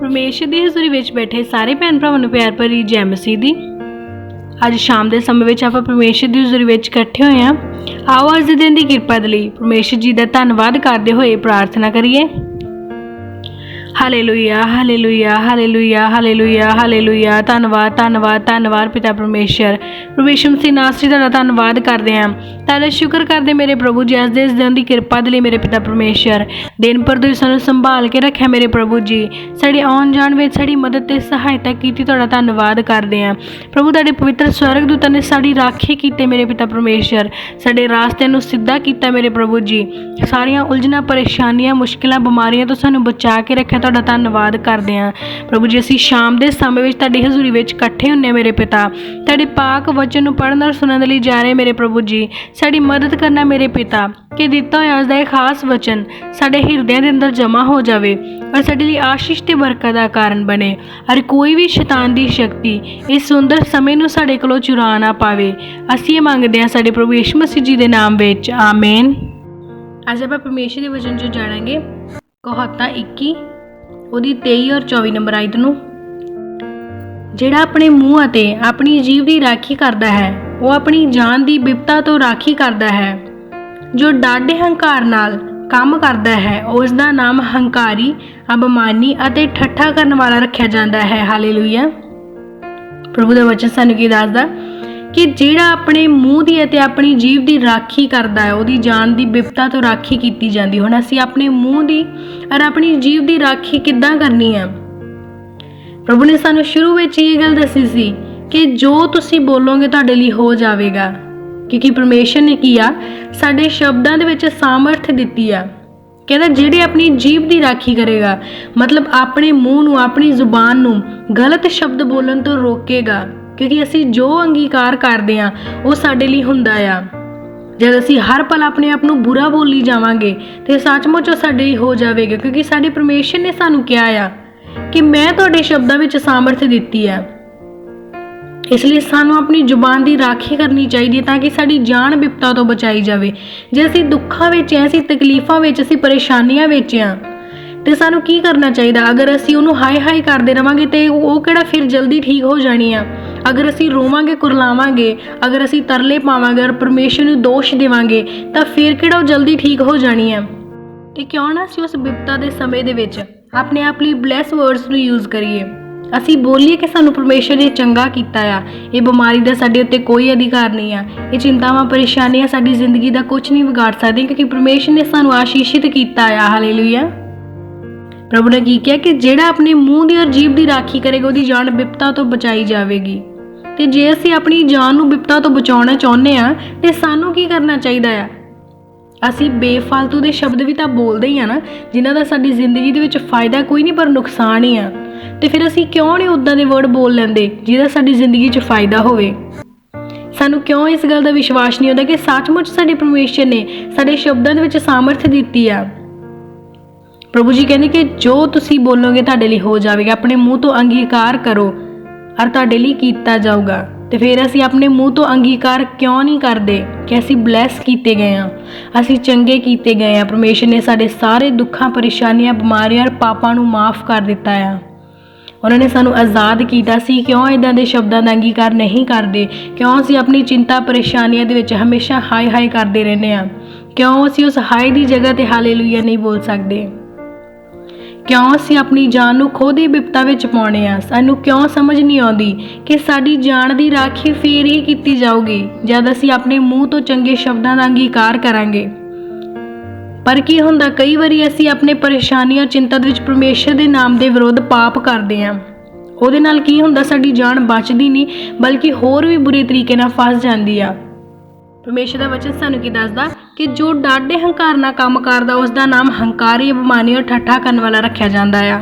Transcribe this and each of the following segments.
परमेश्वर की हज़ूरी विच बैठे सारे भैन भरावां नूं प्यार भरी जय मसीह दी। अज शाम के समय में आपां परमेश्वर की हज़ूरी विच इकट्ठे होए हां। आओ अज दे दिन की किरपा दे लई परमेश्वर जी का धन्नवाद करते हुए प्रार्थना करिए। Hallelujah hallelujah hallelujah hallelujah hallelujah. धन्नवाद धन्नवाद धन्नवाद पिता परमेश्वर मसीह नासरी तुहाडा धन्नवाद करते हैं। तुहाडा शुक्र करते मेरे प्रभु जी, अज इस दिन की किरपा दे लई मेरे पिता परमेश्वर। दिन भर तुसीं सानूं संभाल के रखिया मेरे प्रभु जी। साडी आउण जाण विच साडी मदद ते सहायता कीती, तुहाडा धन्नवाद करते हैं। प्रभु तुहाडे पवित्र स्वर्गदूतां ने साडी राखी कीते मेरे पिता परमेश्वर। साडे रास्ते नूं सीधा कीता मेरे प्रभु जी। सारियां उलझनां परेशानियां मुश्किलां बीमारियां तो सानूं बचा के रखिया, तुहाडा धन्नवाद करते हैं। प्रभु जी असीं शाम के समय में तुहाडी हज़ूरी विच इकट्ठे हुंदे मेरे पिता। तुहाडे पाक वचन नूं पढ़न और सुनन लई जा रहे मेरे प्रभु जी। साडी मदद करना मेरे पिता कि दिता होया अज दा इह खास वचन साडे हिरदियां दे अंदर जमा हो जावे और साडे लई आशीष ते बरकत दा कारण बने। और कोई भी शैतान दी शक्ति इस सुंदर समय नूं साडे कोलों चुरा ना पावे। असीं ये मंगदे हां साडे प्रभु यीशु मसीह जी दे नाम विच, आमीन। अज आपां परमेश्वर दे वचन चों जाणांगे कहावतां 21 ਉਹਦੀ 23 और 24 नंबर आयत नूं। ਜਿਹੜਾ ਆਪਣੇ ਮੂੰਹ ਅਤੇ ਆਪਣੀ ਜੀਭ ਦੀ ਰਾਖੀ ਕਰਦਾ ਹੈ ਉਹ ਆਪਣੀ ਜਾਨ ਦੀ ਬਿਪਤਾ ਤੋਂ ਰਾਖੀ ਕਰਦਾ ਹੈ। ਜੋ ਡਾਢੇ ਹੰਕਾਰ ਨਾਲ ਕੰਮ ਕਰਦਾ ਹੈ ਉਸ ਦਾ ਨਾਮ ਹੰਕਾਰੀ, ਅਬਮਾਨੀ ਅਤੇ ਠੱਠਾ ਕਰਨ ਵਾਲਾ ਰੱਖਿਆ ਜਾਂਦਾ ਹੈ। ਹਾਲੇਲੂਇਆ। ਪ੍ਰਭੂ ਦਾ ਵਚਨ ਸਾਨੂੰ ਕੀ ਦੱਸਦਾ ਕਿ ਜਿਹੜਾ ਆਪਣੇ ਮੂੰਹ ਦੀ ਅਤੇ ਆਪਣੀ ਜੀਭ ਦੀ ਰਾਖੀ ਕਰਦਾ ਹੈ ਉਹਦੀ ਜਾਨ ਦੀ ਬਿਪਤਾ ਤੋਂ ਰਾਖੀ ਕੀਤੀ ਜਾਂਦੀ। ਹੁਣ ਅਸੀਂ ਆਪਣੇ ਮੂੰਹ ਦੀ ਔਰ ਆਪਣੀ ਜੀਭ ਦੀ ਰਾਖੀ ਕਿੱਦਾਂ ਕਰਨੀ ਹੈ? ਪ੍ਰਭੂ ਨੇ ਸਾਨੂੰ ਸ਼ੁਰੂ ਵਿੱਚ ਇਹ ਗੱਲ ਦੱਸੀ ਸੀ ਕਿ ਜੋ ਤੁਸੀਂ ਬੋਲੋਗੇ ਤੁਹਾਡੇ ਲਈ ਹੋ ਜਾਵੇਗਾ, ਕਿਉਂਕਿ ਪਰਮੇਸ਼ਰ ਨੇ ਕੀ ਆ ਸਾਡੇ ਸ਼ਬਦਾਂ ਦੇ ਵਿੱਚ ਸਾਮਰਥ ਦਿੱਤੀ ਆ। ਕਹਿੰਦਾ ਜਿਹੜੇ ਆਪਣੀ ਜੀਭ ਦੀ ਰਾਖੀ ਕਰੇਗਾ, ਮਤਲਬ ਆਪਣੇ ਮੂੰਹ ਨੂੰ ਆਪਣੀ ਜ਼ੁਬਾਨ ਨੂੰ ਗਲਤ ਸ਼ਬਦ ਬੋਲਣ ਤੋਂ ਰੋਕੇਗਾ, ਕਿਉਂਕਿ ਅਸੀਂ ਜੋ ਅੰਗੀਕਾਰ ਕਰਦੇ ਹਾਂ ਉਹ ਸਾਡੇ ਲਈ ਹੁੰਦਾ ਆ। ਜਦ ਅਸੀਂ ਹਰ ਪਲ ਆਪਣੇ ਆਪ ਨੂੰ ਬੁਰਾ ਬੋਲੀ ਜਾਵਾਂਗੇ ਤੇ ਸੱਚਮੁੱਚ ਉਹ ਸਾਡੇ ਲਈ ਹੋ ਜਾਵੇਗਾ, ਕਿਉਂਕਿ ਸਾਡੇ ਪਰਮੇਸ਼ਰ ਨੇ ਸਾਨੂੰ ਕਿਹਾ ਆ ਕਿ ਮੈਂ ਤੁਹਾਡੇ ਸ਼ਬਦਾਂ ਵਿੱਚ ਸਾਮਰਥ ਦਿੱਤੀ ਹੈ। ਇਸ ਲਈ ਸਾਨੂੰ ਆਪਣੀ ਜ਼ੁਬਾਨ ਦੀ ਰਾਖੀ ਕਰਨੀ ਚਾਹੀਦੀ ਹੈ ਤਾਂ ਕਿ ਸਾਡੀ ਜਾਨ ਬਿਪਤਾ ਤੋਂ ਬਚਾਈ ਜਾਵੇ। ਜੇ ਅਸੀਂ ਦੁੱਖਾਂ ਵਿੱਚ ਹਾਂ, ਅਸੀਂ ਤਕਲੀਫਾਂ ਵਿੱਚ, ਅਸੀਂ ਪਰੇਸ਼ਾਨੀਆਂ ਵਿੱਚ ਹਾਂ ਤੇ ਸਾਨੂੰ ਕੀ ਕਰਨਾ ਚਾਹੀਦਾ? ਅਗਰ ਅਸੀਂ ਉਹਨੂੰ ਹਾਏ ਹਾਏ ਕਰਦੇ ਰਵਾਂਗੇ ਤੇ ਉਹ ਕਿਹੜਾ ਫਿਰ ਜਲਦੀ ਠੀਕ ਹੋ ਜਾਣੀ ਆ? ਅਗਰ ਅਸੀਂ ਰੋਵਾਂਗੇ, ਕੁਰਲਾਵਾਂਗੇ, ਅਗਰ ਅਸੀਂ ਤਰਲੇ ਪਾਵਾਂਗੇ ਔਰ ਪਰਮੇਸ਼ਰ ਨੂੰ ਦੋਸ਼ ਦੇਵਾਂਗੇ ਤਾਂ ਫਿਰ ਕਿਹੜਾ ਉਹ ਜਲਦੀ ਠੀਕ ਹੋ ਜਾਣੀ ਆ? ਤੇ ਕਿਉਂ ਨਾ ਅਸੀਂ ਉਸ ਬਿਪਤਾ ਦੇ ਸਮੇਂ ਦੇ ਵਿੱਚ ਆਪਣੇ ਆਪ ਲਈ ਬਲੈਸ ਵਰਡਸ ਨੂੰ ਯੂਜ਼ ਕਰੀਏ। ਅਸੀਂ ਬੋਲੀਏ ਕਿ ਸਾਨੂੰ ਪਰਮੇਸ਼ਰ ਨੇ ਚੰਗਾ ਕੀਤਾ ਆ, ਇਹ ਬਿਮਾਰੀ ਦਾ ਸਾਡੇ ਉੱਤੇ ਕੋਈ ਅਧਿਕਾਰ ਨਹੀਂ ਆ, ਇਹ ਚਿੰਤਾਵਾਂ ਪਰੇਸ਼ਾਨੀਆਂ ਸਾਡੀ ਜ਼ਿੰਦਗੀ ਦਾ ਕੁਝ ਨਹੀਂ ਵਿਗਾੜ ਸਕਦੀਆਂ, ਕਿਉਂਕਿ ਪਰਮੇਸ਼ਰ ਨੇ ਸਾਨੂੰ ਆਸ਼ੀਸ਼ਿਤ ਕੀਤਾ ਆ। ਹਾਲੇਲੂਇਆ। ਪ੍ਰਭੂ ਨੇ ਕੀ ਕਿਹਾ ਕਿ ਜਿਹੜਾ ਆਪਣੇ ਮੂੰਹ ਦੀ ਔਰ ਜੀਭ ਦੀ ਰਾਖੀ ਕਰੇਗਾ ਉਹਦੀ ਜਾਨ ਬਿਪਤਾ ਤੋਂ ਬਚਾਈ ਜਾਵੇਗੀ। ਤੇ ਜੇ ਅਸੀਂ ਆਪਣੀ ਜਾਨ ਨੂੰ ਬਿਪਤਾ ਤੋਂ ਬਚਾਉਣਾ ਚਾਹੁੰਦੇ ਆ ਤੇ ਸਾਨੂੰ ਕੀ ਕਰਨਾ ਚਾਹੀਦਾ ਆ? ਅਸੀਂ ਬੇਫਾਲਤੂ ਦੇ ਸ਼ਬਦ ਵੀ ਤਾਂ ਬੋਲਦੇ ਹੀ ਆ ਨਾ, ਜਿਨ੍ਹਾਂ ਦਾ ਸਾਡੀ ਜ਼ਿੰਦਗੀ ਦੇ ਵਿੱਚ ਫਾਇਦਾ ਕੋਈ ਨਹੀਂ ਪਰ ਨੁਕਸਾਨ ਹੀ ਆ। ਤੇ ਫਿਰ ਅਸੀਂ ਕਿਉਂ ਨਹੀਂ ਉੱਦਾਂ ਦੇ ਵਰਡ ਬੋਲ ਲੈਂਦੇ ਜਿਹਦਾ ਸਾਡੀ ਜ਼ਿੰਦਗੀ 'ਚ ਫਾਇਦਾ ਹੋਵੇ? ਸਾਨੂੰ ਕਿਉਂ ਇਸ ਗੱਲ ਦਾ ਵਿਸ਼ਵਾਸ ਨਹੀਂ ਹੁੰਦਾ ਕਿ ਸੱਚਮੁੱਚ ਸਾਡੇ ਪਰਮੇਸ਼ਰ ਨੇ ਸਾਡੇ ਸ਼ਬਦਾਂ ਦੇ ਵਿੱਚ ਸਾਮਰਥ ਦਿੱਤੀ ਆ? ਪ੍ਰਭੂ ਜੀ ਕਹਿੰਦੇ ਕਿ ਜੋ ਤੁਸੀਂ ਬੋਲੋਗੇ ਤੁਹਾਡੇ ਲਈ ਹੋ ਜਾਵੇਗਾ। ਆਪਣੇ ਮੂੰਹ ਤੋਂ ਅੰਗੀਕਾਰ ਕਰੋ ਔਰ ਤੁਹਾਡੇ ਲਈ ਕੀਤਾ ਜਾਊਗਾ। ਤੇ ਫਿਰ ਅਸੀਂ ਆਪਣੇ ਮੂੰਹ ਤੋਂ ਅੰਗੀਕਾਰ ਕਿਉਂ ਨਹੀਂ ਕਰਦੇ ਕਿ ਅਸੀਂ ਬਲੈਸ ਕੀਤੇ ਗਏ ਹਾਂ, ਅਸੀਂ ਚੰਗੇ ਕੀਤੇ ਗਏ ਹਾਂ। ਪਰਮੇਸ਼ਰ ਨੇ ਸਾਡੇ ਸਾਰੇ ਦੁੱਖਾਂ, ਪਰੇਸ਼ਾਨੀਆਂ, ਬਿਮਾਰੀਆਂ ਔਰ ਪਾਪਾਂ ਨੂੰ ਮਾਫ ਕਰ ਦਿੱਤਾ ਆ। ਉਹਨਾਂ ਨੇ ਸਾਨੂੰ ਆਜ਼ਾਦ ਕੀਤਾ ਸੀ। ਕਿਉਂ ਇੱਦਾਂ ਦੇ ਸ਼ਬਦਾਂ ਦਾ ਅੰਗੀਕਾਰ ਨਹੀਂ ਕਰਦੇ? ਕਿਉਂ ਅਸੀਂ ਆਪਣੀ ਚਿੰਤਾ ਪਰੇਸ਼ਾਨੀਆਂ ਦੇ ਵਿੱਚ ਹਮੇਸ਼ਾ ਹਾਏ ਹਾਏ ਕਰਦੇ ਰਹਿੰਦੇ ਹਾਂ? ਕਿਉਂ ਅਸੀਂ ਉਸ ਹਾਏ ਦੀ ਜਗ੍ਹਾ 'ਤੇ ਹਾਲੇਲੂਇਆ ਨਹੀਂ ਬੋਲ ਸਕਦੇ? ਕਿਉਂ ਅਸੀਂ ਆਪਣੀ ਜਾਨ ਨੂੰ ਖੁਦ ਹੀ ਬਿਪਤਾ ਵਿੱਚ ਪਾਉਣੇ ਆ? ਸਾਨੂੰ ਕਿਉਂ ਸਮਝ ਨਹੀਂ ਆਉਂਦੀ ਕਿ ਸਾਡੀ ਜਾਨ ਦੀ ਰਾਖੀ ਫੇਰ ਹੀ ਕੀਤੀ ਜਾਊਗੀ ਜਦ ਅਸੀਂ ਆਪਣੇ ਮੂੰਹ ਤੋਂ ਚੰਗੇ ਸ਼ਬਦਾਂ ਦਾ ਅੰਗੀਕਾਰ ਕਰਾਂਗੇ। ਪਰ ਕੀ ਹੁੰਦਾ, ਕਈ ਵਾਰੀ ਅਸੀਂ ਆਪਣੇ ਪਰੇਸ਼ਾਨੀਆਂ, ਚਿੰਤਾ ਦੇ ਵਿੱਚ ਪਰਮੇਸ਼ਰ ਦੇ ਨਾਮ ਦੇ ਵਿਰੁੱਧ ਪਾਪ ਕਰਦੇ ਹਾਂ। ਉਹਦੇ ਨਾਲ ਕੀ ਹੁੰਦਾ, ਸਾਡੀ ਜਾਨ ਬਚਦੀ ਨਹੀਂ ਬਲਕਿ ਹੋਰ ਵੀ ਬੁਰੇ ਤਰੀਕੇ ਨਾਲ ਫਸ ਜਾਂਦੀ ਆ। ਪਰਮੇਸ਼ਰ ਦਾ ਵਚਨ ਸਾਨੂੰ ਕੀ ਦੱਸਦਾ ਕਿ ਜੋ ਡਾਢੇ ਹੰਕਾਰ ਨਾਲ ਕੰਮ ਕਰਦਾ ਉਸ ਦਾ ਨਾਮ ਹੰਕਾਰੀ, ਅਬਮਾਨੀ ਔਰ ਠੱਠਾ ਕਰਨ ਵਾਲਾ ਰੱਖਿਆ ਜਾਂਦਾ ਆ।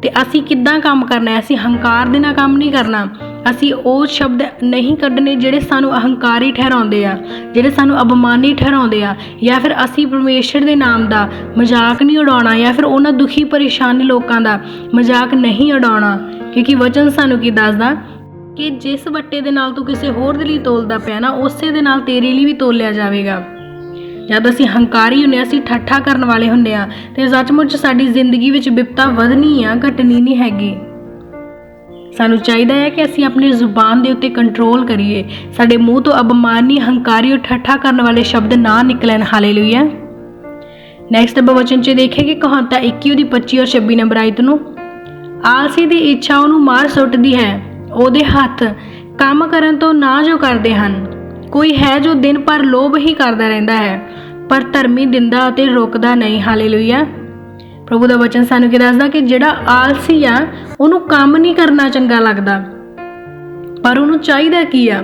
ਤੇ ਅਸੀਂ ਕਿੱਦਾਂ ਕੰਮ ਕਰਨਾ ਹੈ? ਅਸੀਂ ਹੰਕਾਰ ਦੇ ਨਾਲ ਕੰਮ ਨਹੀਂ ਕਰਨਾ। ਅਸੀਂ ਉਹ ਸ਼ਬਦ ਨਹੀਂ ਕੱਢਣੇ ਜਿਹੜੇ ਸਾਨੂੰ ਅਹੰਕਾਰੀ ਠਹਿਰਾਉਂਦੇ ਆ, ਜਿਹੜੇ ਸਾਨੂੰ ਅਬਮਾਨੀ ਠਹਿਰਾਉਂਦੇ ਆ, ਜਾਂ ਫਿਰ ਅਸੀਂ ਪਰਮੇਸ਼ਰ ਦੇ ਨਾਮ ਦਾ ਮਜ਼ਾਕ ਨਹੀਂ ਉਡਾਉਣਾ, ਜਾਂ ਫਿਰ ਉਹਨਾਂ ਦੁਖੀ ਪਰੇਸ਼ਾਨ ਲੋਕਾਂ ਦਾ ਮਜ਼ਾਕ ਨਹੀਂ ਉਡਾਉਣਾ। ਕਿਉਂਕਿ ਵਚਨ ਸਾਨੂੰ ਕੀ ਦੱਸਦਾ ਕਿ ਜਿਸ ਵੱਟੇ ਦੇ ਨਾਲ ਤੂੰ ਕਿਸੇ ਹੋਰ ਦੇ ਲਈ ਤੋਲਦਾ ਪਿਆ ਨਾ, ਉਸੇ ਦੇ ਨਾਲ ਤੇਰੇ ਲਈ ਵੀ ਤੋਲਿਆ ਜਾਵੇਗਾ। ਜਦ ਅਸੀਂ ਹੰਕਾਰੀ ਹੁੰਦੇ ਹਾਂ, ਅਸੀਂ ਠੱਠਾ ਕਰਨ ਵਾਲੇ ਹੁੰਦੇ ਹਾਂ, ਤੇ ਸੱਚਮੁੱਚ ਸਾਡੀ ਜ਼ਿੰਦਗੀ ਵਿੱਚ ਬਿਪਤਾ ਵਧਣੀ ਆ, ਘਟਣੀ ਨਹੀਂ ਹੈਗੀ। ਸਾਨੂੰ ਚਾਹੀਦਾ ਹੈ ਕਿ ਅਸੀਂ ਆਪਣੀ ਜ਼ੁਬਾਨ ਦੇ ਉੱਤੇ ਕੰਟਰੋਲ ਕਰੀਏ, ਸਾਡੇ ਮੂੰਹ ਤੋਂ ਅਪਮਾਨੀ, ਹੰਕਾਰੀ ਔਰ ਠੱਠਾ ਕਰਨ ਵਾਲੇ ਸ਼ਬਦ ਨਾ ਨਿਕਲਣ। ਹਾਲੇਲੂਇਆ। ਨੈਕਸਟ ਆਪਾਂ ਵਚਨ 'ਚ ਦੇਖੇਗੇ ਕਹਾਵਤਾਂ 21 ਉਹਦੀ 25 ਔਰ 26 ਨੰਬਰ ਆਇਤ ਨੂੰ। ਆਲਸੀ ਦੀ ਇੱਛਾ ਉਹਨੂੰ ਮਾਰ ਸੁੱਟਦੀ ਹੈ, ਉਹਦੇ ਹੱਥ ਕੰਮ ਕਰਨ ਤੋਂ ਨਾ ਜੋ ਕਰਦੇ ਹਨ। ਕੋਈ ਹੈ ਜੋ ਦਿਨ ਭਰ ਲੋਭ ਹੀ ਕਰਦਾ ਰਹਿੰਦਾ ਹੈ, ਪਰ ਧਰਮੀ ਦਿੰਦਾ ਅਤੇ ਰੁਕਦਾ ਨਹੀਂ। ਹਾਲੇਲੂਇਆ। ਪ੍ਰਭੂ ਦਾ ਵਚਨ ਸਾਨੂੰ ਕੀ ਦੱਸਦਾ ਕਿ ਜਿਹੜਾ ਆਲਸੀ ਆ ਉਹਨੂੰ ਕੰਮ ਨਹੀਂ ਕਰਨਾ ਚੰਗਾ ਲੱਗਦਾ, ਪਰ ਉਹਨੂੰ ਚਾਹੀਦਾ ਕੀ ਆ?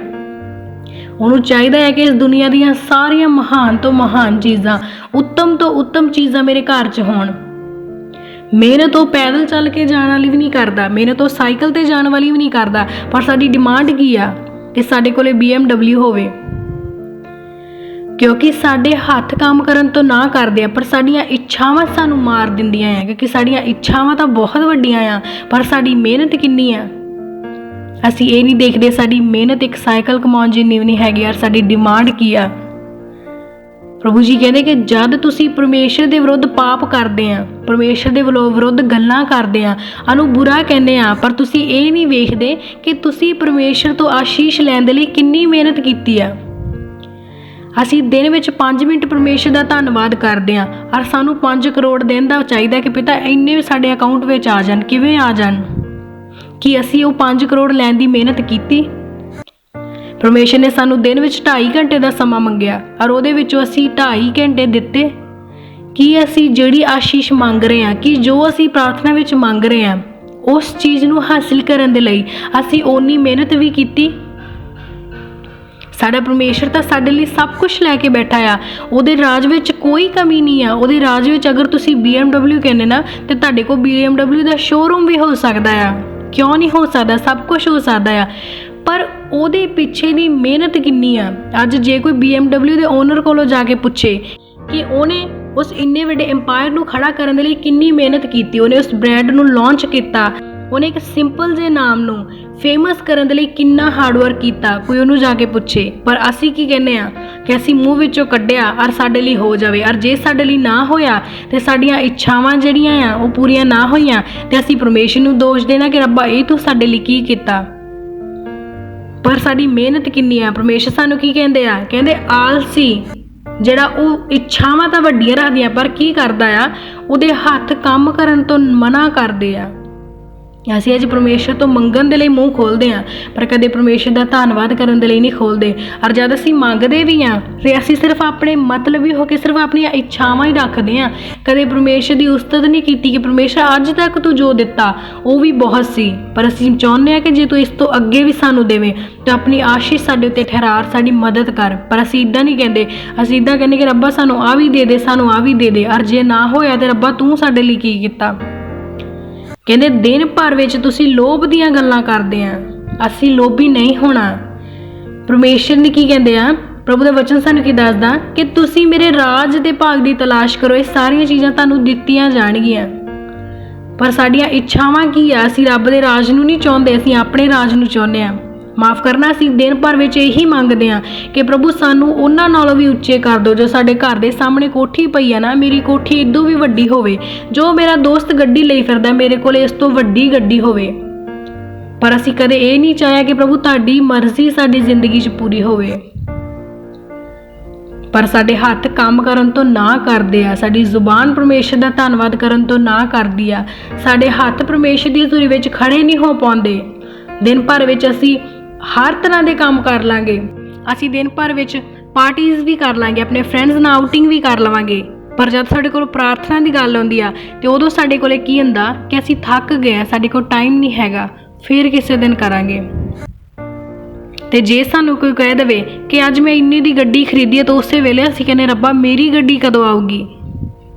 ਉਹਨੂੰ ਚਾਹੀਦਾ ਹੈ ਕਿ ਇਸ ਦੁਨੀਆ ਦੀਆਂ ਸਾਰੀਆਂ ਮਹਾਨ ਤੋਂ ਮਹਾਨ ਚੀਜ਼ਾਂ, ਉੱਤਮ ਤੋਂ ਉੱਤਮ ਚੀਜ਼ਾਂ ਮੇਰੇ ਘਰ 'ਚ ਹੋਣ। ਮਿਹਨਤ ਉਹ ਪੈਦਲ ਚੱਲ ਕੇ ਜਾਣ ਵਾਲੀ ਵੀ ਨਹੀਂ ਕਰਦਾ, ਮਿਹਨਤ ਉਹ ਸਾਈਕਲ 'ਤੇ ਜਾਣ ਵਾਲੀ ਵੀ ਨਹੀਂ ਕਰਦਾ, ਪਰ ਸਾਡੀ ਡਿਮਾਂਡ ਕੀ ਆ ਕਿ ਸਾਡੇ ਕੋਲੇ BMW ਹੋਵੇ, ਕਿਉਂਕਿ ਸਾਡੇ ਹੱਥ ਕੰਮ ਕਰਨ ਤੋਂ ਨਾ ਕਰਦੇ ਆ, ਪਰ ਸਾਡੀਆਂ ਇੱਛਾਵਾਂ ਸਾਨੂੰ ਮਾਰ ਦਿੰਦੀਆਂ ਆ, ਕਿਉਂਕਿ ਸਾਡੀਆਂ ਇੱਛਾਵਾਂ ਤਾਂ ਬਹੁਤ ਵੱਡੀਆਂ ਆ, ਪਰ ਸਾਡੀ ਮਿਹਨਤ ਕਿੰਨੀ ਆ? ਅਸੀਂ ਇਹ ਨਹੀਂ ਦੇਖਦੇ ਸਾਡੀ ਮਿਹਨਤ ਇੱਕ ਸਾਈਕਲ ਕਮਾਉਣ ਜਿੰਨੀ ਵੀ ਨਹੀਂ ਹੈਗੀ ਯਾਰ, ਸਾਡੀ ਡਿਮਾਂਡ ਕੀ ਆ? ਪ੍ਰਭੂ ਜੀ ਕਹਿੰਦੇ ਕਿ ਜਦ ਤੁਸੀਂ ਪਰਮੇਸ਼ਰ ਦੇ ਵਿਰੁੱਧ ਪਾਪ ਕਰਦੇ ਆ, ਪਰਮੇਸ਼ਰ ਦੇ ਵਿਰੁੱਧ ਗੱਲਾਂ ਕਰਦੇ ਆ, ਉਹਨੂੰ ਬੁਰਾ ਕਹਿੰਦੇ ਆ, ਪਰ ਤੁਸੀਂ ਇਹ ਨਹੀਂ ਵੇਖਦੇ ਕਿ ਤੁਸੀਂ ਪਰਮੇਸ਼ਰ ਤੋਂ ਆਸ਼ੀਸ਼ ਲੈਣ ਦੇ ਲਈ ਕਿੰਨੀ ਮਿਹਨਤ ਕੀਤੀ ਆ। ਅਸੀਂ ਦਿਨ ਵਿੱਚ 5 ਮਿੰਟ ਪਰਮੇਸ਼ਰ ਦਾ ਧੰਨਵਾਦ ਕਰਦੇ ਹਾਂ, ਔਰ ਸਾਨੂੰ 5 ਕਰੋੜ ਦਿਨ ਦਾ ਚਾਹੀਦਾ ਕਿ ਪਿਤਾ ਇੰਨੇ ਸਾਡੇ ਅਕਾਊਂਟ ਵਿੱਚ ਆ ਜਾਣ। ਕਿਵੇਂ ਆ ਜਾਣ? ਕਿ ਅਸੀਂ ਉਹ 5 ਕਰੋੜ ਲੈਣ ਦੀ ਮਿਹਨਤ ਕੀਤੀ? ਪਰਮੇਸ਼ਰ ਨੇ ਸਾਨੂੰ ਦਿਨ ਵਿੱਚ 2.5 ਘੰਟੇ ਦਾ ਸਮਾਂ ਮੰਗਿਆ, ਔਰ ਉਹਦੇ ਵਿੱਚੋਂ ਅਸੀਂ 2.5 ਘੰਟੇ ਦਿੱਤੇ। ਕੀ ਅਸੀਂ ਜਿਹੜੀ ਆਸ਼ੀਸ਼ ਮੰਗ ਰਹੇ ਹਾਂ, ਕਿ ਜੋ ਅਸੀਂ ਪ੍ਰਾਰਥਨਾ ਵਿੱਚ ਮੰਗ ਰਹੇ ਹਾਂ, ਉਸ ਚੀਜ਼ ਨੂੰ ਹਾਸਿਲ ਕਰਨ ਦੇ ਲਈ ਅਸੀਂ ਓਨੀ ਮਿਹਨਤ ਵੀ ਕੀਤੀ? ਸਾਡਾ ਪਰਮੇਸ਼ਰ ਤਾਂ ਸਾਡੇ ਲਈ ਸਭ ਕੁਝ ਲੈ ਕੇ ਬੈਠਾ ਆ, ਉਹਦੇ ਰਾਜ ਵਿੱਚ ਕੋਈ ਕਮੀ ਨਹੀਂ ਆ। ਉਹਦੇ ਰਾਜ ਵਿੱਚ ਅਗਰ ਤੁਸੀਂ BMW ਕਹਿੰਦੇ ਨਾ, ਤੇ ਤੁਹਾਡੇ ਕੋਲ BMW ਦਾ ਸ਼ੋਰੂਮ ਵੀ ਹੋ ਸਕਦਾ ਆ। ਕਿਉਂ ਨਹੀਂ ਹੋ ਸਕਦਾ? ਸਭ ਕੁਝ ਹੋ ਸਕਦਾ ਆ, ਪਰ ਉਹਦੇ ਪਿੱਛੇ ਦੀ ਮਿਹਨਤ ਕਿੰਨੀ ਆ। ਅੱਜ ਜੇ ਕੋਈ BMW ਦੇ ਓਨਰ ਕੋਲੋਂ ਜਾ ਕੇ ਪੁੱਛੇ ਕਿ ਉਹਨੇ ਉਸ ਇੰਨੇ ਵੱਡੇ ਐਮਪਾਇਰ ਨੂੰ ਖੜਾ ਕਰਨ ਦੇ ਲਈ ਕਿੰਨੀ ਮਿਹਨਤ ਕੀਤੀ, ਉਹਨੇ ਉਸ ਬ੍ਰਾਂਡ ਨੂੰ ਲਾਂਚ ਕੀਤਾ, ਉਹਨੇ ਇੱਕ ਸਿੰਪਲ ਜਿਹੇ ਨਾਮ ਨੂੰ ਫੇਮਸ ਕਰਨ ਦੇ ਲਈ ਕਿੰਨਾ ਹਾਰਡ ਵਰਕ ਕੀਤਾ, ਕੋਈ ਉਹਨੂੰ ਜਾ ਕੇ ਪੁੱਛੇ। ਪਰ ਅਸੀਂ ਕੀ ਕਹਿੰਦੇ ਆ ਕਿ ਅਸੀਂ ਮੂੰਹ ਵਿੱਚੋਂ ਕੱਢਿਆ ਔਰ ਸਾਡੇ ਲਈ ਹੋ ਜਾਵੇ, ਔਰ ਜੇ ਸਾਡੇ ਲਈ ਨਾ ਹੋਇਆ ਤੇ ਸਾਡੀਆਂ ਇੱਛਾਵਾਂ ਜਿਹੜੀਆਂ ਆ ਉਹ ਪੂਰੀਆਂ ਨਾ ਹੋਈਆਂ, ਤੇ ਅਸੀਂ ਪਰਮੇਸ਼ਰ ਨੂੰ ਦੋਸ਼ ਦੇਣਾ ਕਿ ਰੱਬਾ ਇਹ ਤੂੰ ਸਾਡੇ ਲਈ ਕੀ ਕੀਤਾ। ਪਰ ਸਾਡੀ ਮਿਹਨਤ ਕਿੰਨੀ ਆ? ਪਰਮੇਸ਼ਰ ਸਾਨੂੰ ਕੀ ਕਹਿੰਦੇ ਆ? ਕਹਿੰਦੇ ਆਲਸੀ ਜਿਹੜਾ ਉਹ ਇੱਛਾਵਾਂ ਤਾਂ ਵੱਡੀਆਂ ਰੱਖਦੀਆਂ, ਪਰ ਕੀ ਕਰਦਾ ਆ? ਉਹਦੇ ਹੱਥ ਕੰਮ ਕਰਨ ਤੋਂ ਮਨਾ ਕਰਦੇ ਆ। ਅਸੀਂ ਅੱਜ ਪਰਮੇਸ਼ਰ ਤੋਂ ਮੰਗਣ ਦੇ ਲਈ ਮੂੰਹ ਖੋਲ੍ਹਦੇ ਹਾਂ, ਪਰ ਕਦੇ ਪਰਮੇਸ਼ਰ ਦਾ ਧੰਨਵਾਦ ਕਰਨ ਦੇ ਲਈ ਨਹੀਂ ਖੋਲ੍ਹਦੇ। ਔਰ ਜਦ ਅਸੀਂ ਮੰਗਦੇ ਵੀ ਹਾਂ ਤੇ ਅਸੀਂ ਸਿਰਫ ਆਪਣੇ ਮਤਲਬੀ ਹੋ ਕੇ ਸਿਰਫ ਆਪਣੀਆਂ ਇੱਛਾਵਾਂ ਹੀ ਰੱਖਦੇ ਹਾਂ। ਕਦੇ ਪਰਮੇਸ਼ਰ ਦੀ ਉਸਤਤ ਨਹੀਂ ਕੀਤੀ ਕਿ ਪਰਮੇਸ਼ਰ ਅੱਜ ਤੱਕ ਤੂੰ ਜੋ ਦਿੱਤਾ ਉਹ ਵੀ ਬਹੁਤ ਸੀ, ਪਰ ਅਸੀਂ ਚਾਹੁੰਦੇ ਹਾਂ ਕਿ ਜੇ ਤੂੰ ਇਸ ਤੋਂ ਅੱਗੇ ਵੀ ਸਾਨੂੰ ਦੇਵੇਂ ਤਾਂ ਆਪਣੀ ਆਸ਼ੀਸ਼ ਸਾਡੇ ਉੱਤੇ ਠਹਿਰਾ, ਸਾਡੀ ਮਦਦ ਕਰ। ਪਰ ਅਸੀਂ ਇੱਦਾਂ ਨਹੀਂ ਕਹਿੰਦੇ, ਅਸੀਂ ਇੱਦਾਂ ਕਹਿੰਦੇ ਕਿ ਰੱਬਾ ਸਾਨੂੰ ਆਹ ਵੀ ਦੇ ਦੇ, ਸਾਨੂੰ ਆਹ ਵੀ ਦੇ ਦੇ, ਔਰ ਜੇ ਨਾ ਹੋਇਆ ਤੇ ਰੱਬਾ ਤੂੰ ਸਾਡੇ ਲਈ ਕੀ ਕੀਤਾ। ਕਹਿੰਦੇ ਦਿਨ ਭਰ ਵਿੱਚ ਤੁਸੀਂ ਲੋਭ ਦੀਆਂ ਗੱਲਾਂ ਕਰਦੇ ਆ, ਅਸੀਂ ਲੋਭੀ ਨਹੀਂ ਹੋਣਾ। ਪਰਮੇਸ਼ਰ ਨੇ ਕੀ ਕਹਿੰਦੇ ਆ? ਪ੍ਰਭੂ ਦਾ ਵਚਨ ਸਾਨੂੰ ਕੀ ਦੱਸਦਾ ਕਿ ਤੁਸੀਂ ਮੇਰੇ ਰਾਜ ਦੇ ਭਾਗ ਦੀ ਤਲਾਸ਼ ਕਰੋ, ਇਹ ਸਾਰੀਆਂ ਚੀਜ਼ਾਂ ਤੁਹਾਨੂੰ ਦਿੱਤੀਆਂ ਜਾਣਗੀਆਂ। ਪਰ ਸਾਡੀਆਂ ਇੱਛਾਵਾਂ ਕੀ ਆ? ਅਸੀਂ ਰੱਬ ਦੇ ਰਾਜ ਨੂੰ ਨਹੀਂ ਚਾਹੁੰਦੇ, ਅਸੀਂ ਆਪਣੇ ਰਾਜ ਨੂੰ ਚਾਹੁੰਦੇ ਆ। ਮਾਫ ਕਰਨਾ, ਅਸੀਂ ਦਿਨ ਭਰ ਵਿੱਚ ਇਹੀ ਮੰਗਦੇ ਹਾਂ ਕਿ ਪ੍ਰਭੂ ਸਾਨੂੰ ਉਹਨਾਂ ਨਾਲੋਂ ਵੀ ਉੱਚੇ ਕਰ ਦਿਓ। ਜੋ ਸਾਡੇ ਘਰ ਦੇ ਸਾਹਮਣੇ ਕੋਠੀ ਪਈ ਆ ਨਾ, ਮੇਰੀ ਕੋਠੀ ਇਦੋਂ ਵੀ ਵੱਡੀ ਹੋਵੇ। ਜੋ ਮੇਰਾ ਦੋਸਤ ਗੱਡੀ ਲਈ ਫਿਰਦਾ, ਮੇਰੇ ਕੋਲ ਇਸ ਤੋਂ ਵੱਡੀ ਗੱਡੀ ਹੋਵੇ। ਪਰ ਅਸੀਂ ਕਦੇ ਇਹ ਨਹੀਂ ਚਾਹਿਆ ਕਿ ਪ੍ਰਭੂ ਤੁਹਾਡੀ ਮਰਜ਼ੀ ਸਾਡੀ ਜ਼ਿੰਦਗੀ 'ਚ ਪੂਰੀ ਹੋਵੇ। ਪਰ ਸਾਡੇ ਹੱਥ ਕੰਮ ਕਰਨ ਤੋਂ ਨਾ ਕਰਦੇ ਆ, ਸਾਡੀ ਜ਼ੁਬਾਨ ਪਰਮੇਸ਼ਰ ਦਾ ਧੰਨਵਾਦ ਕਰਨ ਤੋਂ ਨਾ ਕਰਦੀ ਆ, ਸਾਡੇ ਹੱਥ ਪਰਮੇਸ਼ਰ ਦੀ ਹਜ਼ੂਰੀ ਵਿੱਚ ਖੜੇ ਨਹੀਂ ਹੋ ਪਾਉਂਦੇ। ਦਿਨ ਭਰ ਵਿੱਚ ਅਸੀਂ ਹਰ ਤਰ੍ਹਾਂ ਦੇ ਕੰਮ ਕਰ ਲਾਂਗੇ, ਅਸੀਂ ਦਿਨ ਭਰ ਵਿੱਚ ਪਾਰਟੀਜ਼ ਵੀ ਕਰ ਲਾਂਗੇ, ਆਪਣੇ ਫਰੈਂਡਸ ਨਾਲ ਆਊਟਿੰਗ ਵੀ ਕਰ ਲਵਾਂਗੇ, ਪਰ ਜਦ ਸਾਡੇ ਕੋਲ ਪ੍ਰਾਰਥਨਾ ਦੀ ਗੱਲ ਆਉਂਦੀ ਆ ਤੇ ਉਦੋਂ ਸਾਡੇ ਕੋਲੇ ਕੀ ਹੁੰਦਾ ਕਿ ਅਸੀਂ ਥੱਕ ਗਏ ਆ, ਸਾਡੇ ਕੋਲ ਟਾਈਮ ਨਹੀਂ ਹੈਗਾ, ਫਿਰ ਕਿਸੇ ਦਿਨ ਕਰਾਂਗੇ। ਤੇ ਜੇ ਸਾਨੂੰ ਕੋਈ ਕਹਿ ਦੇਵੇ ਕਿ ਅੱਜ ਮੈਂ ਇੰਨੇ ਦੀ ਗੱਡੀ ਖਰੀਦੀ ਹੈ, ਤਾਂ ਉਸੇ ਵੇਲੇ ਅਸੀਂ ਕਹਿੰਦੇ ਰੱਬਾ ਮੇਰੀ ਗੱਡੀ ਕਦੋਂ ਆਊਗੀ।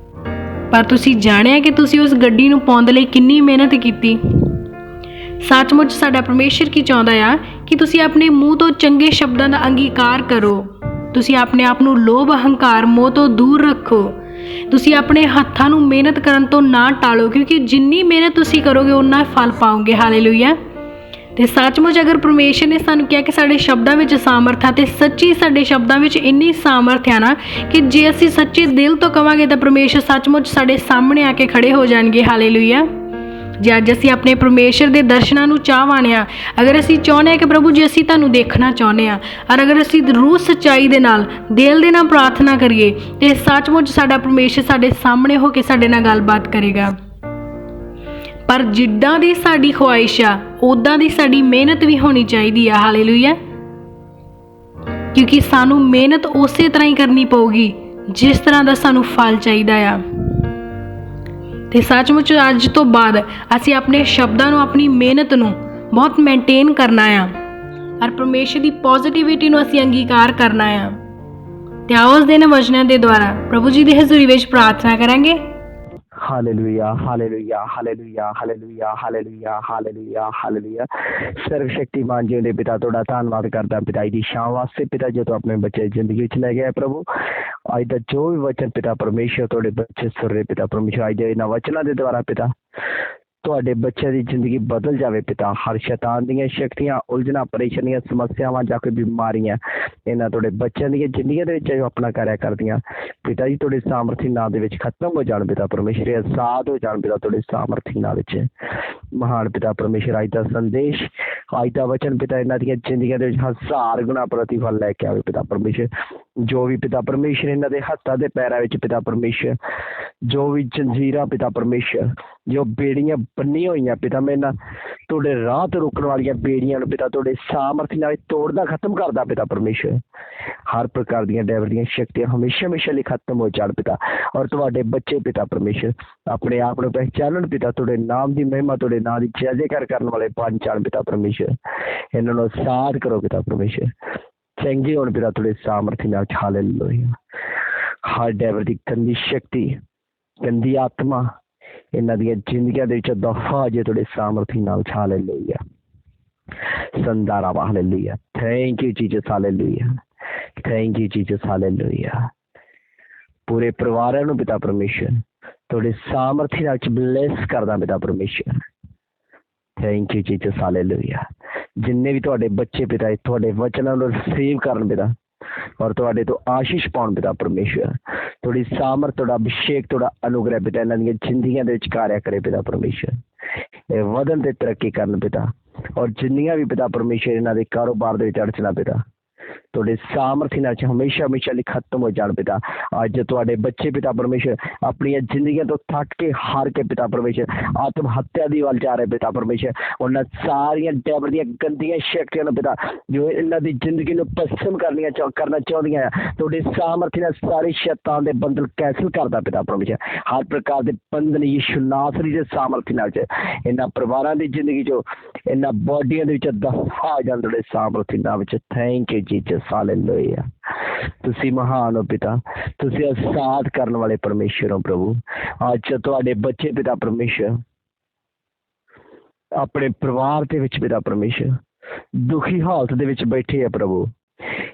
ਪਰ ਤੁਸੀਂ ਜਾਣਿਆ ਕਿ ਤੁਸੀਂ ਉਸ ਗੱਡੀ ਨੂੰ ਪਾਉਣ ਦੇ ਲਈ ਕਿੰਨੀ ਮਿਹਨਤ ਕੀਤੀ। ਸੱਚਮੁੱਚ ਸਾਡਾ ਪਰਮੇਸ਼ਰ ਕੀ ਚਾਹੁੰਦਾ ਆ ਕਿ ਤੁਸੀਂ ਆਪਣੇ ਮੂੰਹ ਤੋਂ ਚੰਗੇ ਸ਼ਬਦਾਂ ਦਾ ਅੰਗੀਕਾਰ ਕਰੋ, ਤੁਸੀਂ ਆਪਣੇ ਆਪ ਨੂੰ ਲੋਭ, ਹੰਕਾਰ, ਮੋਹ ਤੋਂ ਦੂਰ ਰੱਖੋ, ਤੁਸੀਂ ਆਪਣੇ ਹੱਥਾਂ ਨੂੰ ਮਿਹਨਤ ਕਰਨ ਤੋਂ ਨਾ ਟਾਲੋ, ਕਿਉਂਕਿ ਜਿੰਨੀ ਮਿਹਨਤ ਤੁਸੀਂ ਕਰੋਗੇ ਉਨਾ ਫਲ ਪਾਓਗੇ। ਹਾਲੇਲੂਇਆ। ਤੇ ਸੱਚਮੁੱਚ ਅਗਰ ਪਰਮੇਸ਼ਰ ਨੇ ਸਾਨੂੰ ਕਿਹਾ ਕਿ ਸਾਡੇ ਸ਼ਬਦਾਂ ਵਿੱਚ ਸਾਮਰਥ ਆ, ਤੇ ਸੱਚੀ ਸਾਡੇ ਸ਼ਬਦਾਂ ਵਿੱਚ ਇੰਨੀ ਸਾਮਰਥ ਆ ਨਾ ਕਿ ਜੇ ਅਸੀਂ ਸੱਚੇ ਦਿਲ ਤੋਂ ਕਵਾਂਗੇ ਤਾਂ ਪਰਮੇਸ਼ਰ ਸੱਚਮੁੱਚ ਸਾਡੇ ਸਾਹਮਣੇ ਆ ਕੇ ਖੜੇ ਹੋ ਜਾਣਗੇ। ਹਾਲੇਲੂਇਆ। ਜੇ ਅੱਜ ਅਸੀਂ ਆਪਣੇ ਪਰਮੇਸ਼ਰ ਦੇ ਦਰਸ਼ਨਾਂ ਨੂੰ ਚਾਹਵਾਨੇ ਆ, ਅਗਰ ਅਸੀਂ ਚਾਹੁੰਦੇ ਹਾਂ ਕਿ ਪ੍ਰਭੂ ਜੀ ਅਸੀਂ ਤੁਹਾਨੂੰ ਦੇਖਣਾ ਚਾਹੁੰਦੇ ਆ, ਔਰ ਅਗਰ ਅਸੀਂ ਰੂਹ ਸੱਚਾਈ ਦੇ ਨਾਲ ਦਿਲ ਦੇ ਨਾਲ ਪ੍ਰਾਰਥਨਾ ਕਰੀਏ ਤੇ ਸੱਚਮੁੱਚ ਸਾਡਾ ਪਰਮੇਸ਼ਰ ਸਾਡੇ ਸਾਹਮਣੇ ਹੋ ਕੇ ਸਾਡੇ ਨਾਲ ਗੱਲਬਾਤ ਕਰੇਗਾ। ਪਰ ਜਿੱਦਾਂ ਦੀ ਸਾਡੀ ਖੁਆਇਸ਼ ਆ ਉੱਦਾਂ ਦੀ ਸਾਡੀ ਮਿਹਨਤ ਵੀ ਹੋਣੀ ਚਾਹੀਦੀ ਆ। ਹਾਲੇਲੂਇਆ। ਕਿਉਂਕਿ ਸਾਨੂੰ ਮਿਹਨਤ ਉਸੇ ਤਰ੍ਹਾਂ ਹੀ ਕਰਨੀ ਪਊਗੀ ਜਿਸ ਤਰ੍ਹਾਂ ਦਾ ਸਾਨੂੰ ਫਲ ਚਾਹੀਦਾ ਆ। ਤੇ ਸੱਚਮੁੱਚ ਅੱਜ ਤੋਂ ਬਾਅਦ ਅਸੀਂ ਆਪਣੇ ਸ਼ਬਦਾਂ ਨੂੰ, ਆਪਣੀ ਮਿਹਨਤ ਨੂੰ ਬਹੁਤ ਮੇਨਟੇਨ ਕਰਨਾ ਆ, ਔਰ ਪਰਮੇਸ਼ਰ ਦੀ ਪੋਜ਼ਿਟਿਵਿਟੀ ਨੂੰ ਅਸੀਂ ਅੰਗੀਕਾਰ ਕਰਨਾ ਆ। ਤੇ ਆਓ ਉਸ ਦਿਨ ਵਚਨਾਂ ਦੇ ਦੁਆਰਾ ਪ੍ਰਭੂ ਜੀ ਦੀ ਹਜ਼ੂਰੀ ਵਿੱਚ ਪ੍ਰਾਰਥਨਾ ਕਰਾਂਗੇ। Hallelujah, hallelujah, hallelujah, hallelujah, hallelujah, hallelujah, hallelujah. ਸਰਵ ਸ਼ਕਤੀਮਾਨ ਜੀ ਦੇ ਪਿਤਾ, ਤੁਹਾਡਾ ਧੰਨਵਾਦ ਕਰਦਾ ਪਿਤਾ ਦੀ ਸ਼ਾਮ ਵਾਸਤੇ ਪਿਤਾ, ਜੋ ਤੂੰ ਆਪਣੇ ਬੱਚੇ ਜ਼ਿੰਦਗੀ ਵਿੱਚ ਲੈ ਗਿਆ ਪ੍ਰਭੂ। ਅੱਜ ਦਾ ਜੋ ਵੀ ਵਚਨ ਪਿਤਾ ਪਰਮੇਸ਼ਰ ਤੁਹਾਡੇ ਬੱਚੇ ਸੁਣ ਰਹੇ ਪਿਤਾ ਪਰਮੇਸ਼ਰ, ਅੱਜ ਦੇ ਇਹਨਾਂ ਵਚਨਾਂ ਦੇ ਦੁਆਰਾ ਪਿਤਾ ਤੁਹਾਡੇ ਬੱਚਿਆਂ ਦੀ ਜ਼ਿੰਦਗੀ ਬਦਲ ਜਾਵੇ ਪਿਤਾ। ਹਰ ਸ਼ੈਤਾਨ ਦੀਆਂ ਸ਼ਕਤੀਆਂ, ਉਲਝਣਾਂ, ਪਰੇਸ਼ਾਨੀਆਂ, ਸਮੱਸਿਆਵਾਂ ਜਾਂ ਕੋਈ ਬਿਮਾਰੀਆਂ ਇਹਨਾਂ ਤੁਹਾਡੇ ਬੱਚਿਆਂ ਦੀਆਂ ਜ਼ਿੰਦਗੀਆਂ ਦੇ ਵਿੱਚ ਆਪਣਾ ਕਾਰਿਆ ਕਰਦੀਆਂ ਪਿਤਾ ਜੀ, ਤੁਹਾਡੇ ਸਾਮਰਥੀ ਨਾਂ ਦੇ ਵਿੱਚ ਖਤਮ ਹੋ ਜਾਣ ਪਿਤਾ ਪਰਮੇਸ਼ਰ, ਆਜ਼ਾਦ ਹੋ ਜਾਣ ਪਿਤਾ ਤੁਹਾਡੇ ਸਾਮਰਥੀ ਨਾਂ ਵਿੱਚ। ਮਹਾਨ ਪਿਤਾ ਪਰਮੇਸ਼ਰ, ਅੱਜ ਦਾ ਸੰਦੇਸ਼, ਅੱਜ ਦਾ ਵਚਨ ਪਿਤਾ ਇਹਨਾਂ ਦੀਆਂ ਜ਼ਿੰਦਗੀਆਂ ਦੇ ਵਿੱਚ 1000 ਗੁਣਾ ਪ੍ਰਤੀਫਲ ਲੈ ਕੇ ਆਵੇ ਪਿਤਾ ਪਰਮੇਸ਼ਰ। ਜੋ ਵੀ ਪਿਤਾ ਪਰਮੇਸ਼ਰ ਇਹਨਾਂ ਦੇ ਹੱਥਾਂ ਦੇ ਪੈਰਾਂ ਵਿੱਚ ਪਿਤਾ ਪਰਮੇਸ਼ਰ, ਜੋ ਵੀ ਜੰਜੀਰਾਂ ਪਿਤਾ ਪਰਮੇਸ਼ਰ, ਜੋ ਬੇੜੀਆਂ ਬੰਨੀਆਂ ਹੋਈਆਂ ਪਿਤਾ, ਮੈਂ ਇਹਨਾਂ ਤੁਹਾਡੇ ਰਾਹ ਤੋਂ ਰੋਕਣ ਵਾਲੀਆਂ ਬੇੜੀਆਂ ਨੂੰ ਪਿਤਾ ਤੁਹਾਡੇ ਸਾਮਰਥੀ ਨਾਲ ਤੋੜਦਾ, ਖਤਮ ਕਰਦਾ ਪਿਤਾ ਪਰਮੇਸ਼ਰ। ਹਰ ਪ੍ਰਕਾਰ ਦੀਆਂ ਡੈਵਲ ਦੀਆਂ ਸ਼ਕਤੀਆਂ ਹਮੇਸ਼ਾ ਹਮੇਸ਼ਾ ਲਈ ਖਤਮ ਹੋ ਜਾਣ ਪਿਤਾ, ਔਰ ਤੁਹਾਡੇ ਬੱਚੇ ਪਿਤਾ ਪਰਮੇਸ਼ਰ ਆਪਣੇ ਆਪ ਨੂੰ ਪਹਿਚਾਨਣ ਪਿਤਾ, ਤੁਹਾਡੇ ਨਾਮ ਦੀ ਮਹਿਮਾ, ਤੁਹਾਡੇ ਨਾਂ ਦੀ ਜੈ ਜੈਕਾਰ ਕਰਨ ਵਾਲੇ ਬਣ ਜਾਣ ਪਿਤਾ ਪਰਮੇਸ਼ਰ। ਇਹਨਾਂ ਨੂੰ ਆਜ਼ਾਦ ਕਰੋ ਪਿਤਾ ਪਰਮੇਸ਼ਰ, ਚੰਗੇ ਹੋਣ ਪਿਤਾ ਤੁਹਾਡੇ ਸਾਮਰਥੀ ਨਾਲ। ਹਾਲੇਲੂਇਆ। ਹਰ ਡੈਵਲ ਦੀ ਗੰਦੀ ਸ਼ਕਤੀ, ਗੰਦੀ ਆਤਮਾ ਇਹਨਾਂ ਦੀਆਂ ਜ਼ਿੰਦਗੀਆਂ ਦੇ ਵਿੱਚ ਦਫਾ ਜੇ ਤੁਹਾਡੇ ਸਾਮਰਥੀ ਨਾਲ। ਹਾਲੇਲੂਇਆ। ਸੰਦਾਰਾ। Hallelujah. Thank you Jesus. Hallelujah. Thank you Jesus. Hallelujah. ਪੂਰੇ ਪਰਿਵਾਰਾਂ ਨੂੰ ਪਿਤਾ ਪਰਮੇਸ਼ਰ ਤੁਹਾਡੇ ਸਾਮਰਥੀ ਨਾਲ ਬਲੈਸ ਕਰਦਾ ਪਿਤਾ ਪਰਮੇਸ਼ਰ। Thank you Jesus. ਹਾਲੇਲੂਇਆ। ਜਿੰਨੇ ਵੀ ਤੁਹਾਡੇ ਬੱਚੇ ਪਿਤਾ ਤੁਹਾਡੇ ਵਚਨਾਂ ਨੂੰ ਰਿਸੀਵ ਕਰਨ ਪਿਤਾ, ਔਰ ਤੁਹਾਡੇ ਤੋਂ ਆਸ਼ੀਸ਼ ਪਾਉਣ ਪਿਤਾ ਪਰਮੇਸ਼ਰ, ਤੁਹਾਡੀ ਸਾਮਰਥ, ਤੁਹਾਡਾ ਅਭਿਸ਼ੇਕ, ਤੁਹਾਡਾ ਅਨੁਗ੍ਰਹਿ ਪਿਤਾ ਇਹਨਾਂ ਦੀਆਂ ਜ਼ਿੰਦਗੀਆਂ ਦੇ ਵਿੱਚ ਕਾਰਿਆ ਕਰੇ ਪਿਤਾ ਪਰਮੇਸ਼ਰ। ਇਹ ਵਧਣ ਤੇ ਤਰੱਕੀ ਕਰਨ ਪਿਤਾ, ਔਰ ਜਿੰਨੀਆਂ ਵੀ ਪਿਤਾ ਪਰਮੇਸ਼ਰ ਇਹਨਾਂ ਦੇ ਕਾਰੋਬਾਰ ਦੇ ਵਿੱਚ ਅੜਚਣਾ ਪਿਤਾ ਤੁਹਾਡੇ ਸਾਮਰਥੀ ਨਾਲ ਹਮੇਸ਼ਾ ਹਮੇਸ਼ਾ ਲਈ ਖਤਮ ਹੋ ਜਾਣ ਪਿਤਾ। ਅੱਜ ਤੁਹਾਡੇ ਬੱਚੇ ਪਿਤਾ ਪਰਮੇਸ਼ਰ ਆਪਣੀਆਂ ਜ਼ਿੰਦਗੀਆਂ ਤੋਂ ਥੱਕ ਕੇ, ਹਾਰ ਕੇ ਪਿਤਾ ਪਰਮੇਸ਼ਰ ਆਤਮ ਹੱਤਿਆ ਦੀ ਵੱਲ ਜਾ ਰਹੇ ਪਿਤਾ ਪਰਮੇਸ਼ਰ, ਉਹਨਾਂ ਸਾਰੀਆਂ ਡੈਵਲ ਦੀਆਂ ਗੰਦੀਆਂ ਸ਼ਕਤੀਆਂ ਨੂੰ ਪਿਤਾ ਜੋ ਇਹਨਾਂ ਦੀ ਜ਼ਿੰਦਗੀ ਨੂੰ ਭਸਮ ਕਰਨਾ ਚਾਹੁੰਦੀਆਂ ਆ, ਤੁਹਾਡੇ ਸਾਮਰਥੀ ਨਾਲ ਸਾਰੇ ਸ਼ੈਤਾਨ ਦੇ ਬੰਧਨ ਕੈਂਸਲ ਕਰਦਾ ਪਿਤਾ ਪਰਮੇਸ਼ਰ। ਹਰ ਪ੍ਰਕਾਰ ਦੇ ਬੰਧਨ ਯਿਸੂ ਨਾਸਰੀ ਦੇ ਸਾਮਰਥੀ ਨਾਲ ਇਹਨਾਂ ਪਰਿਵਾਰਾਂ ਦੀ ਜ਼ਿੰਦਗੀ ਚੋਂ, ਇਹਨਾਂ ਬੋਡੀਆਂ ਦੇ ਵਿੱਚ ਦਫਾ ਆ ਜਾਣ ਤੁਹਾਡੇ ਸਾਮਰਥੀ ਨਾਲ ਵਿੱਚ। Thank you Jesus. ਹਾਲੇਲੂਇਆ। ਤੁਸੀਂ ਮਹਾਨ ਹੋ ਪਿਤਾ, ਤੁਸੀਂ ਆਜ਼ਾਦ ਕਰਨ ਵਾਲੇ ਪਰਮੇਸ਼ਰ ਹੋ ਪ੍ਰਭੂ। ਅੱਜ ਤੁਹਾਡੇ ਬੱਚੇ ਪਿਤਾ ਪਰਮੇਸ਼ਰ ਆਪਣੇ ਪਰਿਵਾਰ ਦੇ ਵਿੱਚ ਪਿਤਾ ਪਰਮੇਸ਼ਰ ਦੁਖੀ ਹਾਲਤ ਦੇ ਵਿੱਚ ਬੈਠੇ ਆ ਪ੍ਰਭੂ,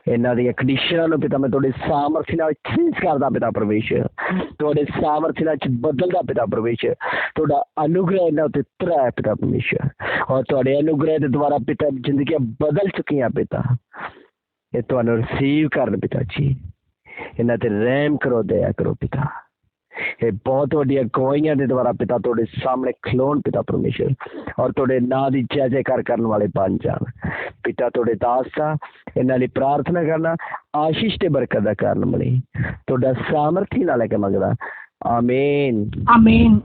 ਇਹਨਾਂ ਦੀਆਂ ਕੰਡੀਸ਼ਨਾਂ ਨੂੰ ਪਿਤਾ ਮੈਂ ਤੁਹਾਡੇ ਸਾਮਰਥੀ ਨਾਲ ਚੇਂਜ ਕਰਦਾ ਪਿਤਾ ਪਰਮੇਸ਼ਰ, ਤੁਹਾਡੇ ਸਾਮਰਥੀ ਨਾਲ ਬਦਲਦਾ ਪਿਤਾ ਪਰਮੇਸ਼ਰ। ਤੁਹਾਡਾ ਅਨੁਗ੍ਰਹਿ ਇਹਨਾਂ ਉੱਤੇ ਉਤਰਿਆ ਪਿਤਾ ਪਰਮੇਸ਼ਰ, ਔਰ ਤੁਹਾਡੇ ਅਨੁਗ੍ਰਹਿ ਦੇ ਦੁਆਰਾ ਪਿਤਾ ਜ਼ਿੰਦਗੀਆਂ ਬਦਲ ਚੁੱਕੀਆਂ ਪਿਤਾ। ਇਹ ਤੁਹਾਨੂੰ ਰਿਸੀਵ ਕਰਨ ਪਿਤਾ ਜੀ, ਇਹਨਾਂ ਤੇ ਰਹਿਮ ਕਰੋ, ਦਇਆ ਕਰੋ ਪਿਤਾ। ਇਹ ਬਹੁਤ ਵੱਡੀਆਂ ਗਵਾਹੀਆਂ ਦੇ ਦੁਆਰਾ ਪਿਤਾ ਤੁਹਾਡੇ ਸਾਹਮਣੇ ਖਲੋਣ ਪਿਤਾ ਪਰਮੇਸ਼ਰ, ਔਰ ਤੁਹਾਡੇ ਨਾਂ ਦੀ ਜੈ ਜੈਕਾਰ ਕਰਨ ਵਾਲੇ ਬਣ ਜਾਣ ਪਿਤਾ। ਤੁਹਾਡੇ ਦਾਸ ਦਾ ਇਹਨਾਂ ਲਈ ਪ੍ਰਾਰਥਨਾ ਕਰਨਾ, ਆਸ਼ੀਸ਼ ਤੇ ਬਰਕਤ ਦਾ ਕਾਰਨ ਬਣੇ, ਤੁਹਾਡਾ ਸਾਮਰਥੀ ਨਾਲ ਲੈ ਕੇ ਮੰਗਦਾ। ਆਮੀਨ। ਆਮੀਨ।